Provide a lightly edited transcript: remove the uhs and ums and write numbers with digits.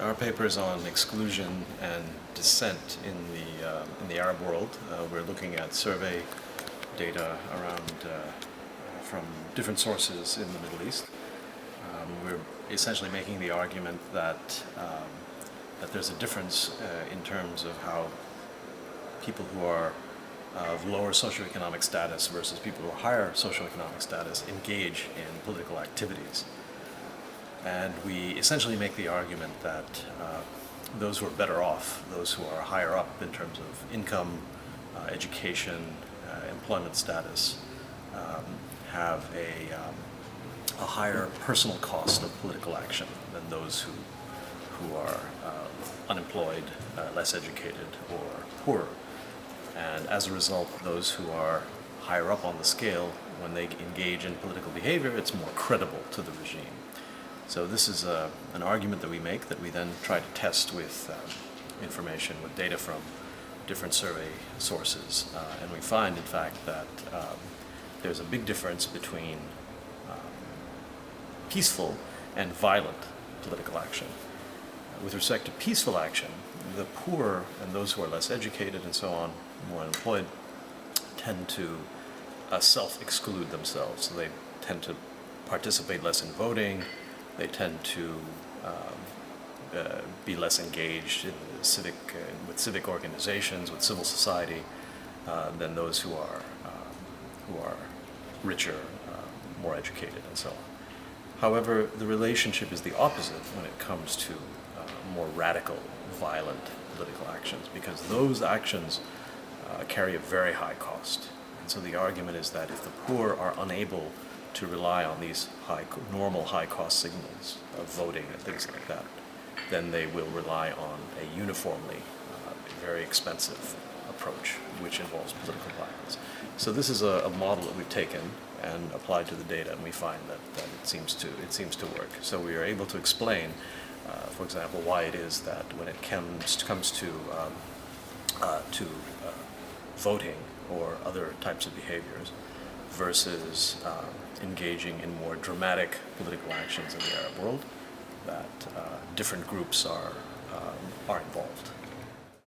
Our paper is on exclusion and dissent in the Arab world. We're looking at survey data around from different sources in the Middle East. We're essentially making the argument that that there's a difference in terms of how people who are of lower socioeconomic status versus people who are higher socioeconomic status engage in political activities. And we essentially make the argument that those who are better off, those who are higher up in terms of income, education, employment status, have a higher personal cost of political action than those who are unemployed, less educated, or poorer. And as a result, those who are higher up on the scale, when they engage in political behavior, it's more credible to the regime. So this is an argument that we make that we then try to test with information, with data from different survey sources. And we find, in fact, that there's a big difference between peaceful and violent political action. With respect to peaceful action, the poor and those who are less educated and so on, more unemployed, tend to self-exclude themselves. So they tend to participate less in voting. They tend to be less engaged in with civic organizations, with civil society, than those who are richer, more educated, and so on. However, the relationship is the opposite when it comes to more radical, violent political actions, because those actions carry a very high cost. And so the argument is that if the poor are unable to rely on these normal high-cost signals of voting and things like that, then they will rely on a uniformly very expensive approach, which involves political violence. So this is a model that we've taken and applied to the data, and we find that it seems to work. So we are able to explain, for example, why it is that when it comes to voting or other types of behaviors versus engaging in more dramatic political actions in the Arab world, that different groups are involved.